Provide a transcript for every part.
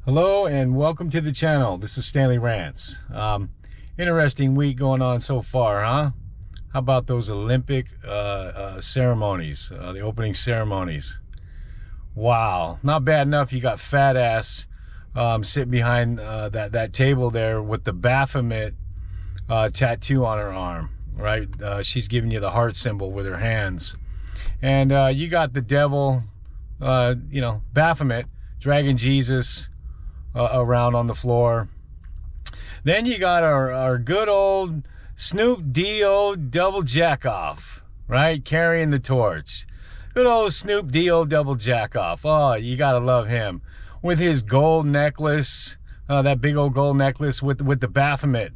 Hello and welcome to the channel. This is Stanley Rants. Interesting week going on so far, huh? How about those Olympic ceremonies, the opening ceremonies? Wow, not bad enough you got fat ass sitting behind that table there with the Baphomet tattoo on her arm, right? She's giving you the heart symbol with her hands. And you got the devil, Baphomet, dragging Jesus around on the floor. Then you got our good old Snoop D.O. double jack off, right? Carrying the torch. Good old Snoop D.O. double jack off. Oh, you gotta love him. With his gold necklace, that big old gold necklace with the Baphomet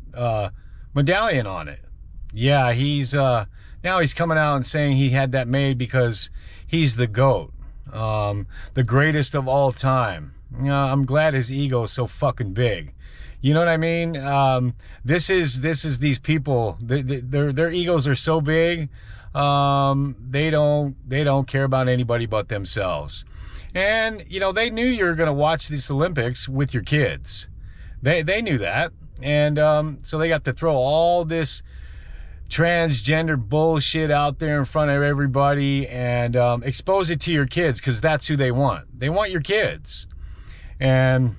medallion on it. Yeah, now he's coming out and saying he had that made because he's the GOAT, the greatest of all time. I'm glad his ego is so fucking big. You know what I mean? This is these people. Their egos are so big. They don't care about anybody but themselves. And they knew you were gonna watch these Olympics with your kids. They knew that, and so they got to throw all this transgender bullshit out there in front of everybody and expose it to your kids, because that's who they want. They want your kids. And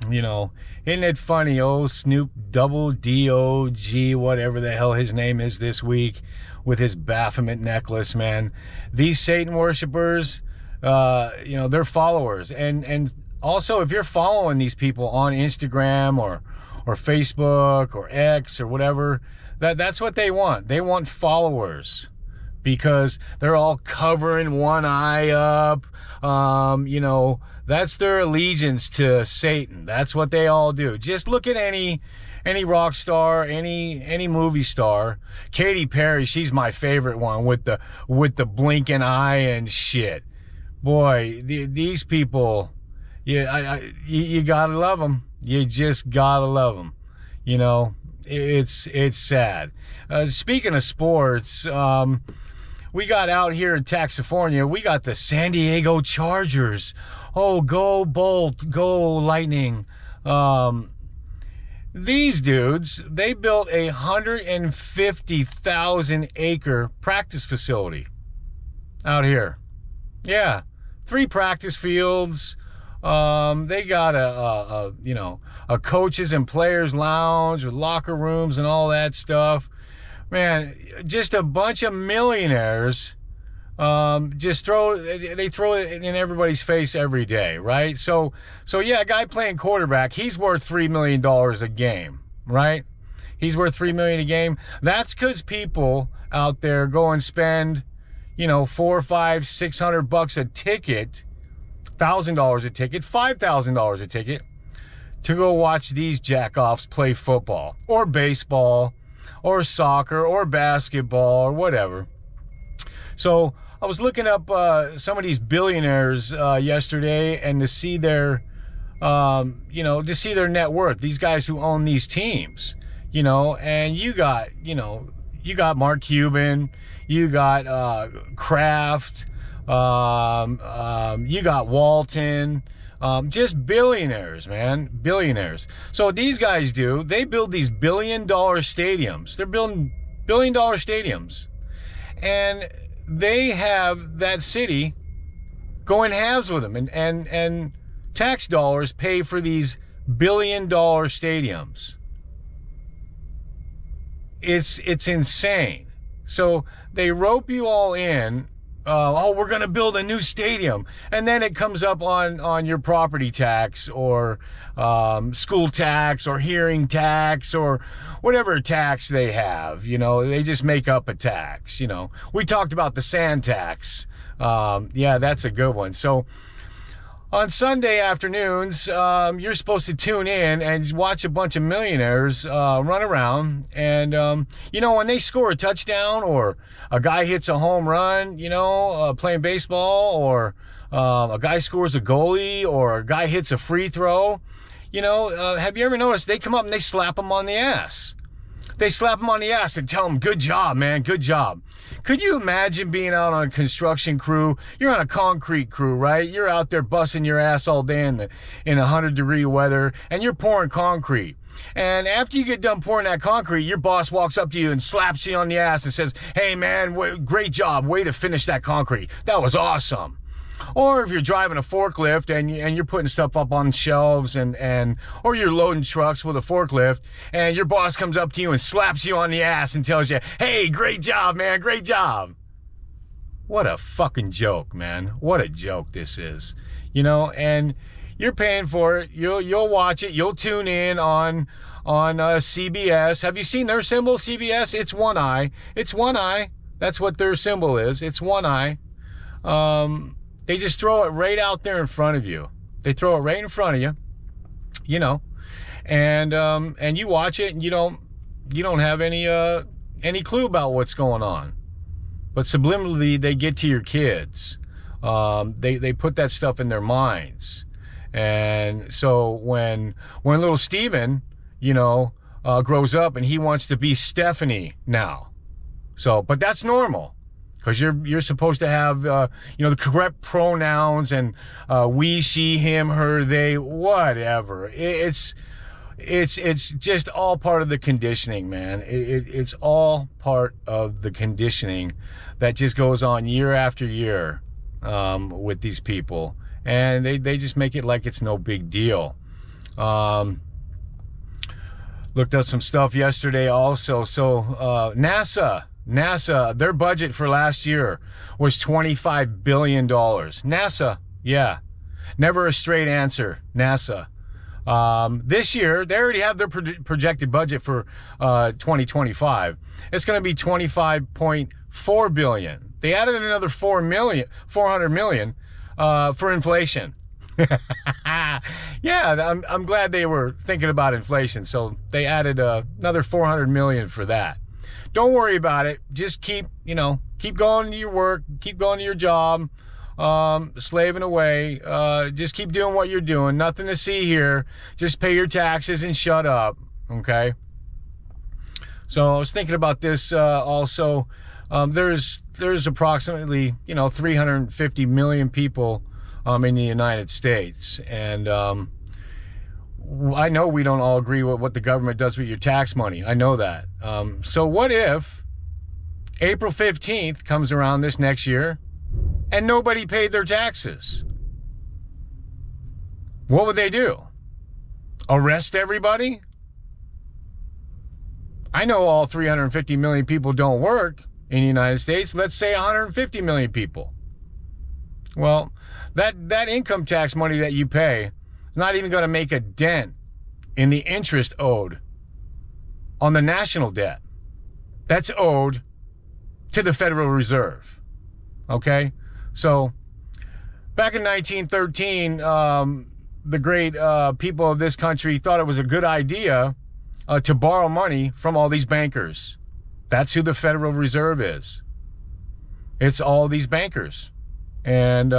isn't it funny? Oh, Snoop double D-O-G, whatever the hell his name is this week, with his Baphomet necklace, man. These Satan worshipers, they're followers. And also, if you're following these people on Instagram or Facebook or X or whatever, that's what they want. They want followers, because they're all covering one eye up. That's their allegiance to Satan. That's what they all do. Just look at any rock star, any movie star. Katy Perry, she's my favorite one, with the blinking eye and shit. Boy, these people, you gotta love them. You just gotta love them. It's sad. Speaking of sports, we got out here in California, we got the San Diego Chargers. Oh, go Bolt, go Lightning. These dudes, they built a 150,000 acre practice facility out here. Yeah, 3 practice fields. They got a coaches and players lounge with locker rooms and all that stuff. Man, just a bunch of millionaires. They throw it in everybody's face every day, right? So yeah, a guy playing quarterback, he's worth $3 million a game, right? He's worth $3 million a game. That's because people out there go and spend, $400, $500, $600 a ticket, $1,000 a ticket, $5,000 a ticket to go watch these jackoffs play football or baseball or soccer or basketball or whatever. So I was looking up some of these billionaires yesterday, and to see their, net worth. These guys who own these teams, and you got Mark Cuban, you got Kraft, you got Walton. Just billionaires, man. Billionaires. So what these guys do, they build these $1 billion stadiums. They're building $1 billion stadiums. And they have that city going halves with them. And tax dollars pay for these $1 billion stadiums. It's insane. So they rope you all in. We're going to build a new stadium. And then it comes up on your property tax or school tax or hearing tax or whatever tax they have. They just make up a tax. We talked about the sand tax. Yeah, that's a good one. So on Sunday afternoons, you're supposed to tune in and watch a bunch of millionaires run around. And, when they score a touchdown or a guy hits a home run, playing baseball, or a guy scores a goalie, or a guy hits a free throw, have you ever noticed they come up and they slap them on the ass? They slap them on the ass and tell them, good job, man, good job. Could you imagine being out on a construction crew? You're on a concrete crew, right? You're out there busting your ass all day in 100-degree weather, and you're pouring concrete. And after you get done pouring that concrete, your boss walks up to you and slaps you on the ass and says, hey, man, great job. Way to finish that concrete. That was awesome. Or if you're driving a forklift and you're putting stuff up on shelves or you're loading trucks with a forklift and your boss comes up to you and slaps you on the ass and tells you, hey, great job, man, great job. What a fucking joke, man. What a joke this is. You know, and you're paying for it. You'll watch it. You'll tune in on CBS. Have you seen their symbol, CBS? It's one eye. It's one eye. That's what their symbol is. It's one eye. They just throw it right out there in front of you. They throw it right in front of you, you know, and you watch it and you don't have any clue about what's going on. But subliminally, they get to your kids. They put that stuff in their minds. And so when little Steven, you know, grows up and he wants to be Stephanie now. So, but that's normal. Because you're supposed to have, you know, the correct pronouns and we, she, him, her, they, whatever. It's just all part of the conditioning, man. It's all part of the conditioning that just goes on year after year with these people. And they just make it like it's no big deal. Looked up some stuff yesterday also. So NASA, their budget for last year was $25 billion. NASA, yeah. Never a straight answer, NASA. This year, they already have their projected budget for 2025. It's going to be $25.4 billion. They added another $400 million for inflation. Yeah, I'm glad they were thinking about inflation. So they added another $400 million for that. Don't worry about it. Just keep going to your work, keep going to your job, slaving away. Just keep doing what you're doing. Nothing to see here. Just pay your taxes and shut up. Okay. So I was thinking about this also. There's approximately 350 million people in the United States, and I know we don't all agree with what the government does with your tax money. I know that. So what if April 15th comes around this next year and nobody paid their taxes? What would they do? Arrest everybody? I know all 350 million people don't work in the United States. Let's say 150 million people. Well, that income tax money that you pay not even going to make a dent in the interest owed on the national debt that's owed to the Federal Reserve. Okay? So, back in 1913, the great people of this country thought it was a good idea to borrow money from all these bankers. That's who the Federal Reserve is. It's all these bankers. And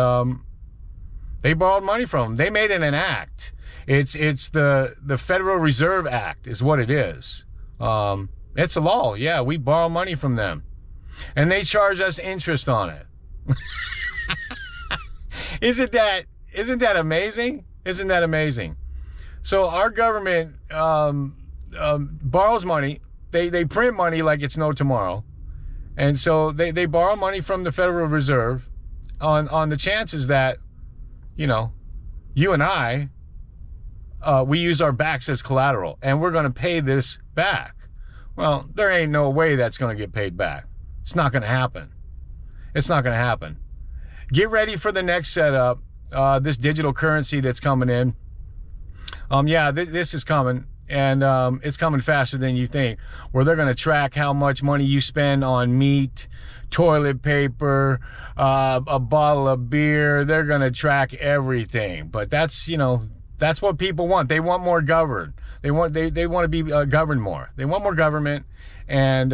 they borrowed money from them. They made it an act. It's the Federal Reserve Act is what it is. It's a law. Yeah, we borrow money from them. And they charge us interest on it. Isn't that amazing? Isn't that amazing? So our government borrows money. They print money like it's no tomorrow. And so they borrow money from the Federal Reserve on the chances that, you and I, we use our backs as collateral and we're going to pay this back. Well, there ain't no way that's going to get paid back. It's not going to happen. It's not going to happen. Get ready for the next setup, this digital currency that's coming in. This is coming, and it's coming faster than you think, where they're going to track how much money you spend on meat, toilet paper, a bottle of beer. They're going to track everything. But that's what people want. They want more governed. They want to be governed more. They want more government. And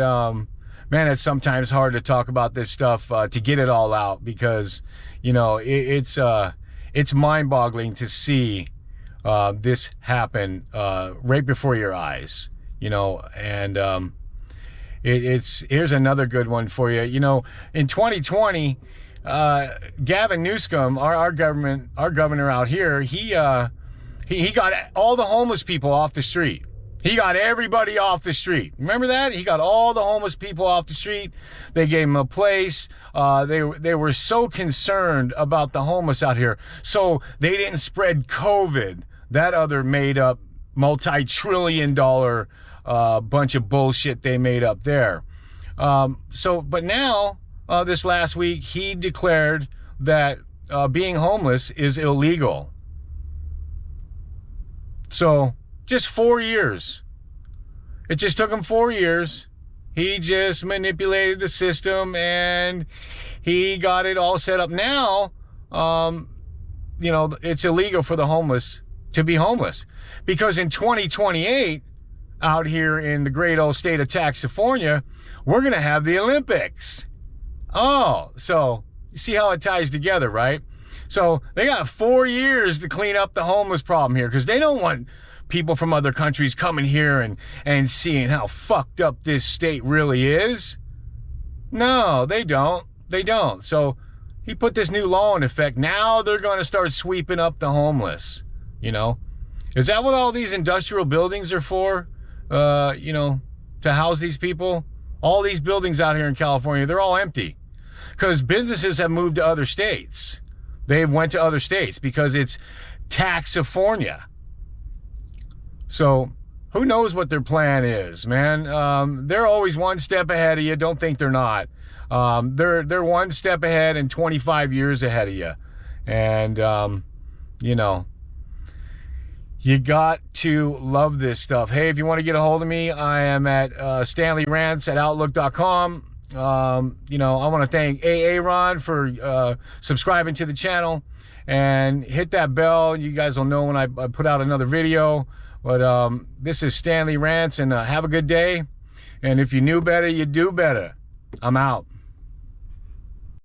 man, it's sometimes hard to talk about this stuff to get it all out, because it's mind-boggling to see this happen right before your eyes. you know, and here's another good one for you. You know, in 2020, Gavin Newsom, our governor out here, he got all the homeless people off the street. He got everybody off the street. Remember that? He got all the homeless people off the street. They gave them a place. They were so concerned about the homeless out here, so they didn't spread COVID, that other made-up multi-trillion-dollar bunch of bullshit they made up there. But now, this last week, he declared that being homeless is illegal. So, just 4 years. It just took him 4 years. He just manipulated the system and he got it all set up. Now, you know, it's illegal for the homeless to be homeless, because in 2028, out here in the great old state of California, we're going to have the Olympics. Oh, so you see how it ties together, right? So they got 4 years to clean up the homeless problem here, because they don't want people from other countries coming here and seeing how fucked up this state really is. No, they don't. They don't. So he put this new law in effect. Now they're going to start sweeping up the homeless, you know. Is that what all these industrial buildings are for? You know, to house these people? All these buildings out here in California, they're all empty because businesses have moved to other states. They went to other states because it's Taxifornia. So who knows what their plan is, man? They're always one step ahead of you. Don't think they're not. They're one step ahead and 25 years ahead of you. And, you know, you got to love this stuff. Hey, if you want to get a hold of me, I am at StanleyRants@Outlook.com. You know, I want to thank Ron for subscribing to the channel, and hit that bell. You guys will know when I put out another video. But this is Stanley Rants, and have a good day. And if you knew better, you do better. I'm out.